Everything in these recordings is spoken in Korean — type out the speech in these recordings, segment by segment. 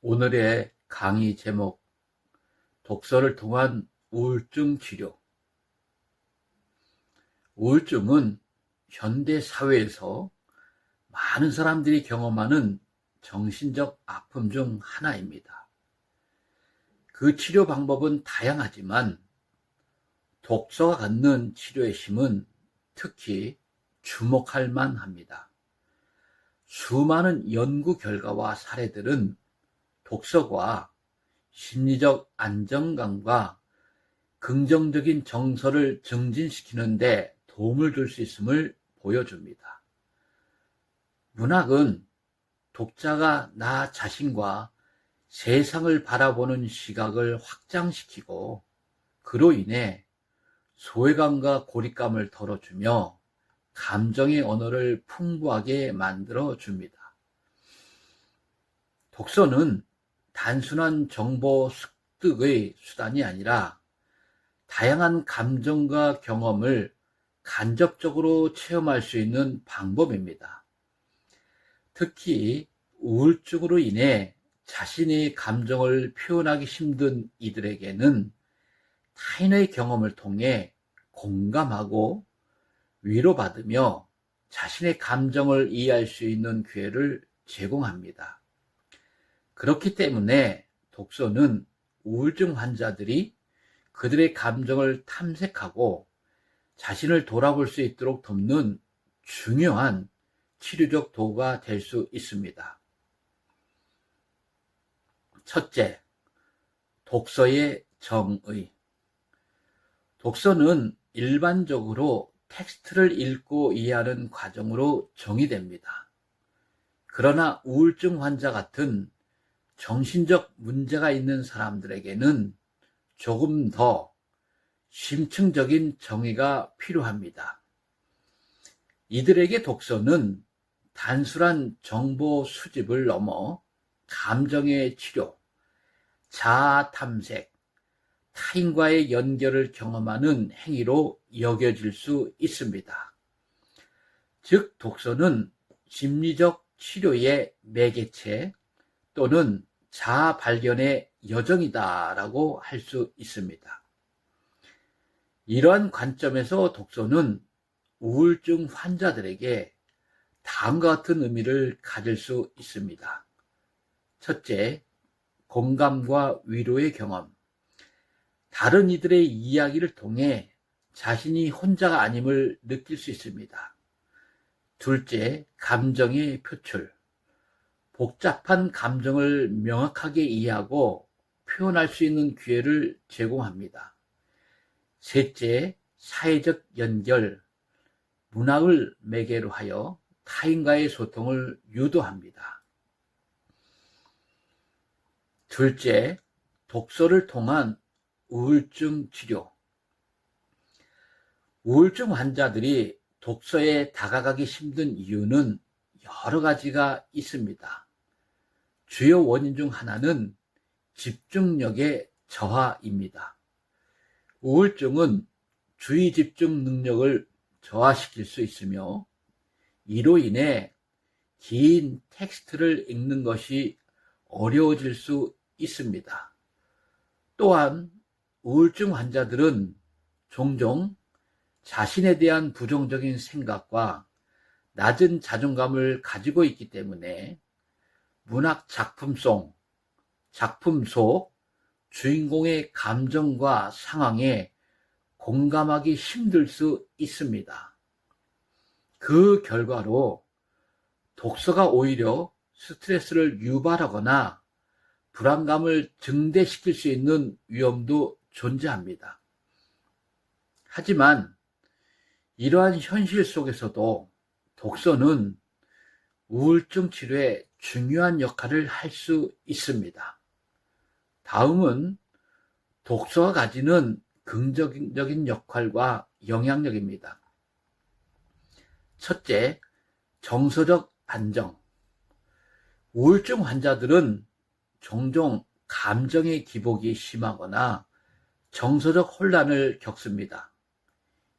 오늘의 강의 제목, 독서를 통한 우울증 치료. 우울증은 현대 사회에서 많은 사람들이 경험하는 정신적 아픔 중 하나입니다. 그 치료 방법은 다양하지만 독서가 갖는 치료의 힘은 특히 주목할 만합니다. 수많은 연구 결과와 사례들은 독서가 심리적 안정감과 긍정적인 정서를 증진시키는 데 도움을 줄 수 있음을 보여줍니다. 문학은 독자가 나 자신과 세상을 바라보는 시각을 확장시키고 그로 인해 소외감과 고립감을 덜어주며 감정의 언어를 풍부하게 만들어줍니다. 독서는 단순한 정보 습득의 수단이 아니라 다양한 감정과 경험을 간접적으로 체험할 수 있는 방법입니다. 특히 우울증으로 인해 자신의 감정을 표현하기 힘든 이들에게는 타인의 경험을 통해 공감하고 위로받으며 자신의 감정을 이해할 수 있는 기회를 제공합니다. 그렇기 때문에 독서는 우울증 환자들이 그들의 감정을 탐색하고 자신을 돌아볼 수 있도록 돕는 중요한 치료적 도구가 될 수 있습니다. 첫째, 독서의 정의. 독서는 일반적으로 텍스트를 읽고 이해하는 과정으로 정의됩니다. 그러나 우울증 환자 같은 정신적 문제가 있는 사람들에게는 조금 더 심층적인 정의가 필요합니다. 이들에게 독서는 단순한 정보 수집을 넘어 감정의 치료, 자아 탐색, 타인과의 연결을 경험하는 행위로 여겨질 수 있습니다. 즉, 독서는 심리적 치료의 매개체 또는 자아 발견의 여정이다라고 할 수 있습니다. 이러한 관점에서 독서는 우울증 환자들에게 다음과 같은 의미를 가질 수 있습니다. 첫째, 공감과 위로의 경험. 다른 이들의 이야기를 통해 자신이 혼자가 아님을 느낄 수 있습니다. 둘째, 감정의 표출. 복잡한 감정을 명확하게 이해하고 표현할 수 있는 기회를 제공합니다. 셋째, 사회적 연결. 문학을 매개로 하여 타인과의 소통을 유도합니다. 둘째, 독서를 통한 우울증 치료. 우울증 환자들이 독서에 다가가기 힘든 이유는 여러 가지가 있습니다. 주요 원인 중 하나는 집중력의 저하입니다. 우울증은 주의 집중 능력을 저하시킬 수 있으며 이로 인해 긴 텍스트를 읽는 것이 어려워질 수 있습니다. 또한 우울증 환자들은 종종 자신에 대한 부정적인 생각과 낮은 자존감을 가지고 있기 때문에 문학 작품 속 주인공의 감정과 상황에 공감하기 힘들 수 있습니다. 그 결과로 독서가 오히려 스트레스를 유발하거나 불안감을 증대시킬 수 있는 위험도 존재합니다. 하지만 이러한 현실 속에서도 독서는 우울증 치료에 중요한 역할을 할 수 있습니다. 다음은 독서가 가지는 긍정적인 역할과 영향력입니다. 첫째, 정서적 안정. 우울증 환자들은 종종 감정의 기복이 심하거나 정서적 혼란을 겪습니다.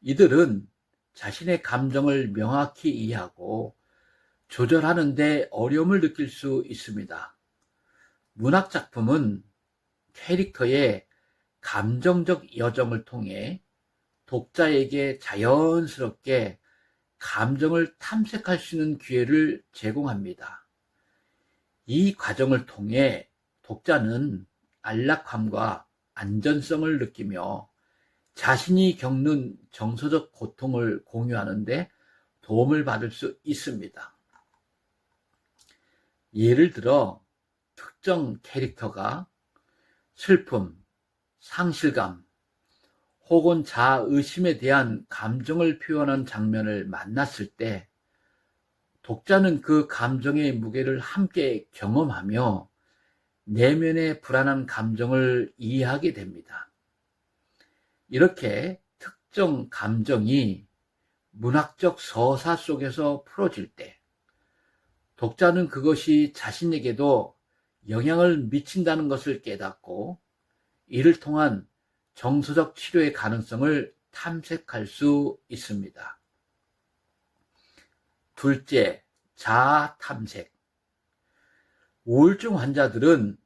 이들은 자신의 감정을 명확히 이해하고 조절하는 데 어려움을 느낄 수 있습니다. 문학작품은 캐릭터의 감정적 여정을 통해 독자에게 자연스럽게 감정을 탐색할 수 있는 기회를 제공합니다. 이 과정을 통해 독자는 안락함과 안전성을 느끼며 자신이 겪는 정서적 고통을 공유하는 데 도움을 받을 수 있습니다. 예를 들어 특정 캐릭터가 슬픔, 상실감, 혹은 자의심에 대한 감정을 표현한 장면을 만났을 때 독자는 그 감정의 무게를 함께 경험하며 내면의 불안한 감정을 이해하게 됩니다. 이렇게 특정 감정이 문학적 서사 속에서 풀어질 때 독자는 그것이 자신에게도 영향을 미친다는 것을 깨닫고 이를 통한 정서적 치료의 가능성을 탐색할 수 있습니다. 둘째, 자아 탐색. 우울증 환자들은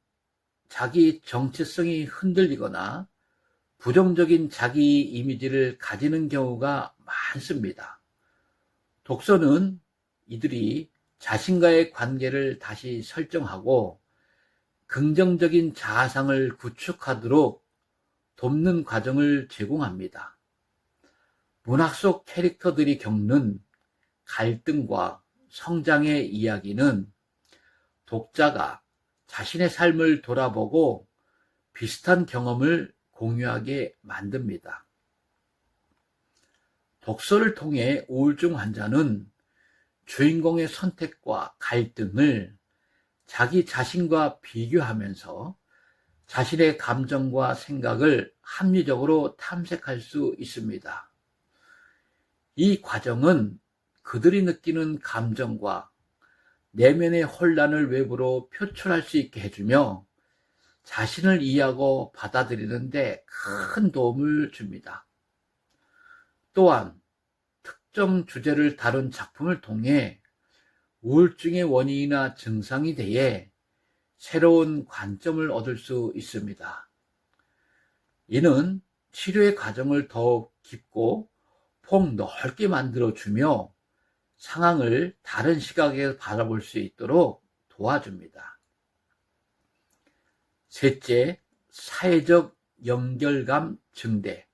자기 정체성이 흔들리거나 부정적인 자기 이미지를 가지는 경우가 많습니다. 독서는 이들이 자신과의 관계를 다시 설정하고 긍정적인 자아상을 구축하도록 돕는 과정을 제공합니다. 문학 속 캐릭터들이 겪는 갈등과 성장의 이야기는 독자가 자신의 삶을 돌아보고 비슷한 경험을 공유하게 만듭니다. 독서를 통해 우울증 환자는 주인공의 선택과 갈등을 자기 자신과 비교하면서 자신의 감정과 생각을 합리적으로 탐색할 수 있습니다. 이 과정은 그들이 느끼는 감정과 내면의 혼란을 외부로 표출할 수 있게 해주며 자신을 이해하고 받아들이는 데 큰 도움을 줍니다. 또한 특정 주제를 다룬 작품을 통해 우울증의 원인이나 증상에 대해 새로운 관점을 얻을 수 있습니다. 이는 치료의 과정을 더욱 깊고 폭넓게 만들어주며 상황을 다른 시각에서 바라볼 수 있도록 도와줍니다. 셋째, 사회적 연결감 증대.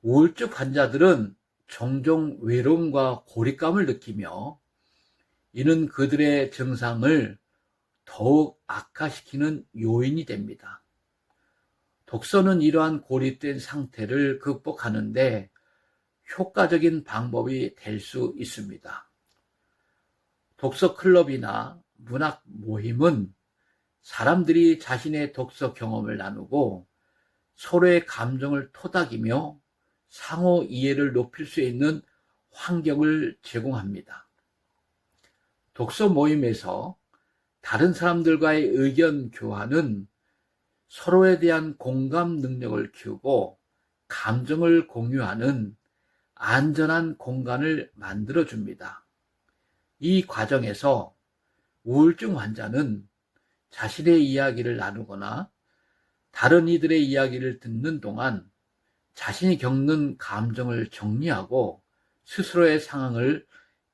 우울증 환자들은 종종 외로움과 고립감을 느끼며 이는 그들의 증상을 더욱 악화시키는 요인이 됩니다. 독서는 이러한 고립된 상태를 극복하는데 효과적인 방법이 될 수 있습니다. 독서 클럽이나 문학 모임은 사람들이 자신의 독서 경험을 나누고 서로의 감정을 토닥이며 상호 이해를 높일 수 있는 환경을 제공합니다. 독서 모임에서 다른 사람들과의 의견 교환은 서로에 대한 공감 능력을 키우고 감정을 공유하는 안전한 공간을 만들어줍니다. 이 과정에서 우울증 환자는 자신의 이야기를 나누거나 다른 이들의 이야기를 듣는 동안 자신이 겪는 감정을 정리하고 스스로의 상황을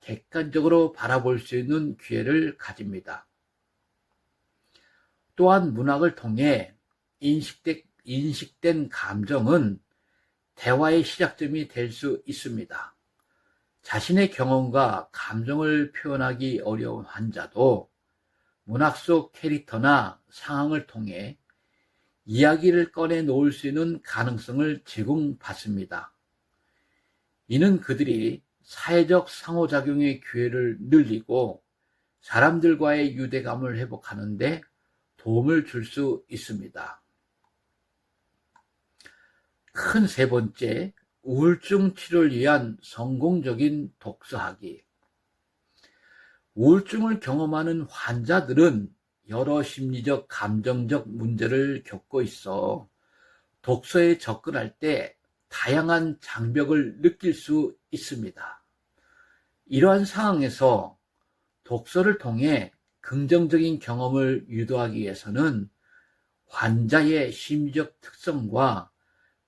객관적으로 바라볼 수 있는 기회를 가집니다. 또한 문학을 통해 인식된 감정은 대화의 시작점이 될 수 있습니다. 자신의 경험과 감정을 표현하기 어려운 환자도 문학 속 캐릭터나 상황을 통해 이야기를 꺼내 놓을 수 있는 가능성을 제공받습니다. 이는 그들이 사회적 상호작용의 기회를 늘리고 사람들과의 유대감을 회복하는 데 도움을 줄 수 있습니다. 큰 세 번째, 우울증 치료를 위한 성공적인 독서하기. 우울증을 경험하는 환자들은 여러 심리적, 감정적 문제를 겪고 있어 독서에 접근할 때 다양한 장벽을 느낄 수 있습니다. 이러한 상황에서 독서를 통해 긍정적인 경험을 유도하기 위해서는 환자의 심리적 특성과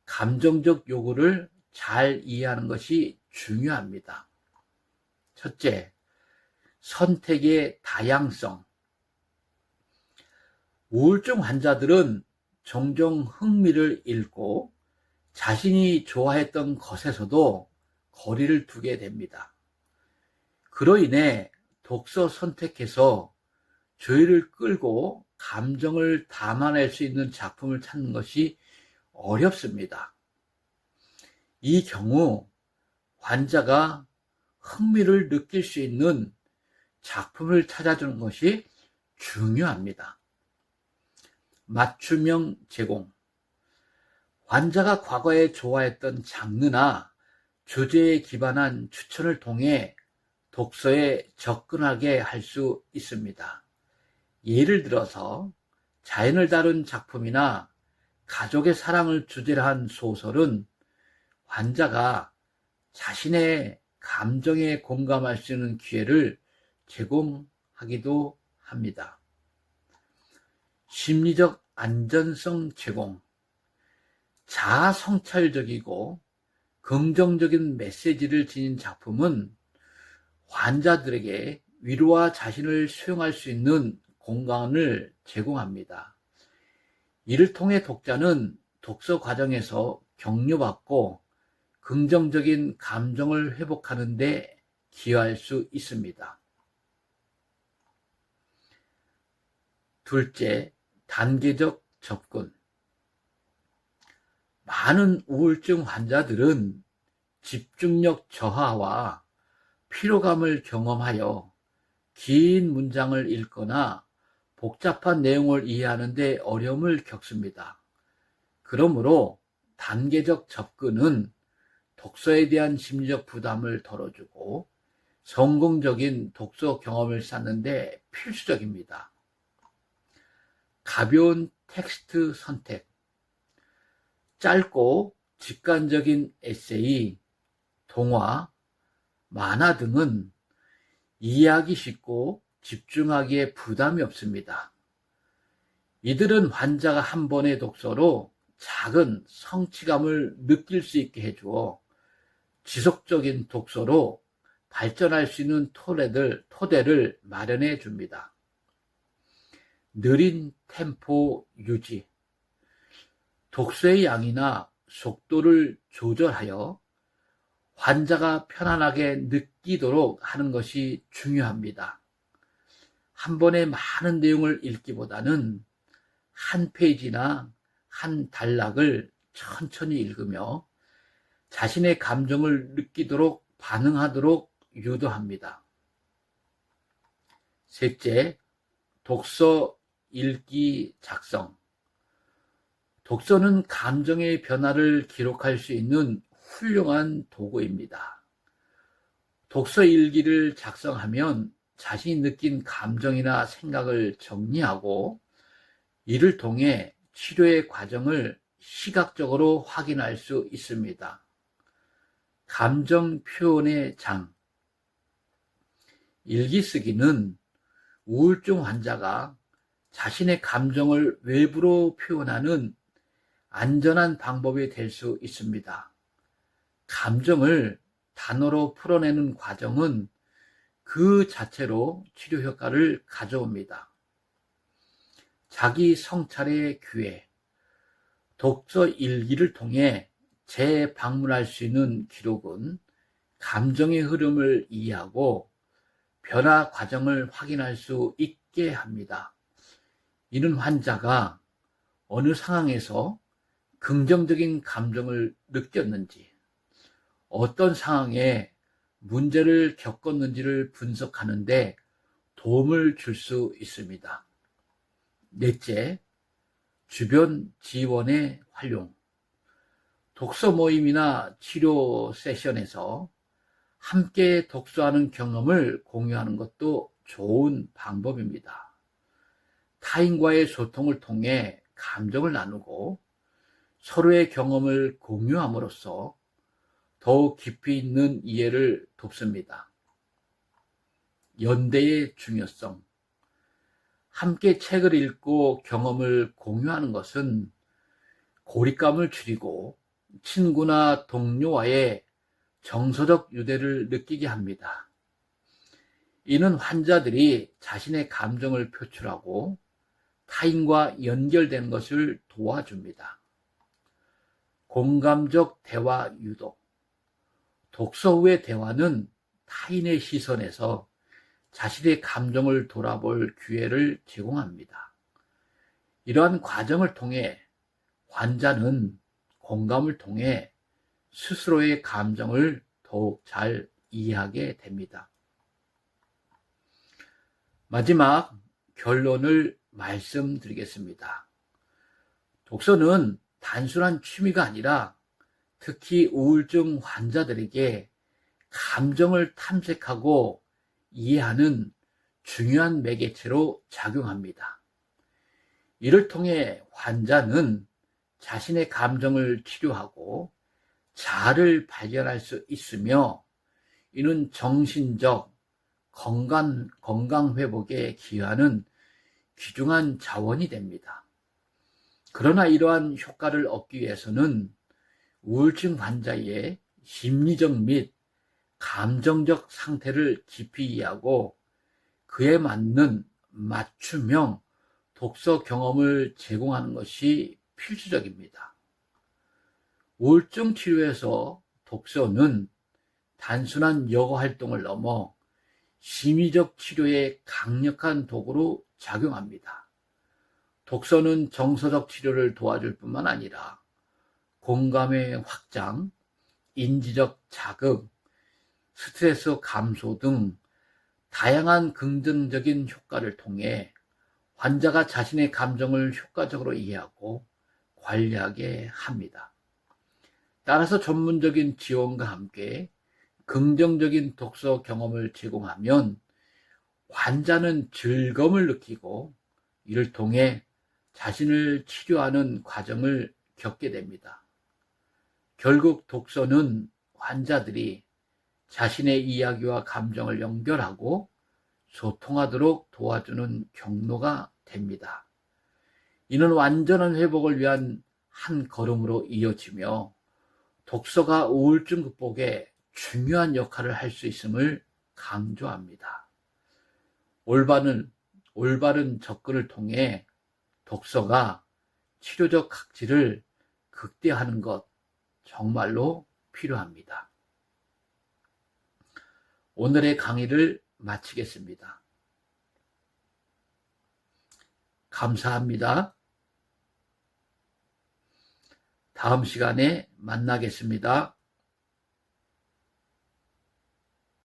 감정적 요구를 잘 이해하는 것이 중요합니다. 첫째, 선택의 다양성. 우울증 환자들은 종종 흥미를 잃고 자신이 좋아했던 것에서도 거리를 두게 됩니다. 그로 인해 독서 선택해서 주의를 끌고 감정을 담아낼 수 있는 작품을 찾는 것이 어렵습니다. 이 경우 환자가 흥미를 느낄 수 있는 작품을 찾아주는 것이 중요합니다. 맞춤형 제공. 환자가 과거에 좋아했던 장르나 주제에 기반한 추천을 통해 독서에 접근하게 할 수 있습니다. 예를 들어서 자연을 다룬 작품이나 가족의 사랑을 주제로 한 소설은 환자가 자신의 감정에 공감할 수 있는 기회를 제공하기도 합니다. 심리적 안전성 제공. 자아 성찰적이고 긍정적인 메시지를 지닌 작품은 환자들에게 위로와 자신을 수용할 수 있는 공간을 제공합니다. 이를 통해 독자는 독서 과정에서 격려받고 긍정적인 감정을 회복하는 데 기여할 수 있습니다. 둘째, 단계적 접근. 많은 우울증 환자들은 집중력 저하와 피로감을 경험하여 긴 문장을 읽거나 복잡한 내용을 이해하는 데 어려움을 겪습니다. 그러므로 단계적 접근은 독서에 대한 심리적 부담을 덜어주고 성공적인 독서 경험을 쌓는 데 필수적입니다. 가벼운 텍스트 선택. 짧고 직관적인 에세이, 동화, 만화 등은 이해하기 쉽고 집중하기에 부담이 없습니다. 이들은 환자가 한 번의 독서로 작은 성취감을 느낄 수 있게 해주어 지속적인 독서로 발전할 수 있는 토대를 마련해 줍니다. 느린 템포 유지. 독서의 양이나 속도를 조절하여 환자가 편안하게 느끼도록 하는 것이 중요합니다. 한 번에 많은 내용을 읽기보다는 한 페이지나 한 단락을 천천히 읽으며 자신의 감정을 느끼도록 반응하도록 유도합니다. 셋째, 독서 일기 작성. 독서는 감정의 변화를 기록할 수 있는 훌륭한 도구입니다. 독서 일기를 작성하면 자신이 느낀 감정이나 생각을 정리하고 이를 통해 치료의 과정을 시각적으로 확인할 수 있습니다. 감정 표현의 장. 일기 쓰기는 우울증 환자가 자신의 감정을 외부로 표현하는 안전한 방법이 될 수 있습니다. 감정을 단어로 풀어내는 과정은 그 자체로 치료 효과를 가져옵니다. 자기 성찰의 기회. 독서 일기를 통해 재방문할 수 있는 기록은 감정의 흐름을 이해하고 변화 과정을 확인할 수 있게 합니다. 이는 환자가 어느 상황에서 긍정적인 감정을 느꼈는지, 어떤 상황에 문제를 겪었는지를 분석하는 데 도움을 줄 수 있습니다. 넷째, 주변 지원의 활용. 독서 모임이나 치료 세션에서 함께 독서하는 경험을 공유하는 것도 좋은 방법입니다. 타인과의 소통을 통해 감정을 나누고 서로의 경험을 공유함으로써 더욱 깊이 있는 이해를 돕습니다. 연대의 중요성. 함께 책을 읽고 경험을 공유하는 것은 고립감을 줄이고 친구나 동료와의 정서적 유대를 느끼게 합니다. 이는 환자들이 자신의 감정을 표출하고 타인과 연결되는 것을 도와줍니다. 공감적 대화 유도. 독서 후의 대화는 타인의 시선에서 자신의 감정을 돌아볼 기회를 제공합니다. 이러한 과정을 통해 환자는 공감을 통해 스스로의 감정을 더욱 잘 이해하게 됩니다. 마지막 결론을 말씀드리겠습니다. 독서는 단순한 취미가 아니라 특히 우울증 환자들에게 감정을 탐색하고 이해하는 중요한 매개체로 작용합니다. 이를 통해 환자는 자신의 감정을 치료하고 자아를 발견할 수 있으며 이는 정신적 건강 회복에 기여하는 귀중한 자원이 됩니다. 그러나 이러한 효과를 얻기 위해서는 우울증 환자의 심리적 및 감정적 상태를 깊이 이해하고 그에 맞는 맞춤형 독서 경험을 제공하는 것이 필수적입니다. 우울증 치료에서 독서는 단순한 여가 활동을 넘어 심리적 치료의 강력한 도구로 작용합니다. 독서는 정서적 치료를 도와줄 뿐만 아니라 공감의 확장, 인지적 자극, 스트레스 감소 등 다양한 긍정적인 효과를 통해 환자가 자신의 감정을 효과적으로 이해하고 관리하게 합니다. 따라서 전문적인 지원과 함께 긍정적인 독서 경험을 제공하면 환자는 즐거움을 느끼고 이를 통해 자신을 치료하는 과정을 겪게 됩니다. 결국 독서는 환자들이 자신의 이야기와 감정을 연결하고 소통하도록 도와주는 경로가 됩니다. 이는 완전한 회복을 위한 한 걸음으로 이어지며 독서가 우울증 극복에 중요한 역할을 할 수 있음을 강조합니다. 올바른 접근을 통해 독서가 치료적 가치를 극대화하는 것 정말로 필요합니다. 오늘의 강의를 마치겠습니다. 감사합니다. 다음 시간에 만나겠습니다.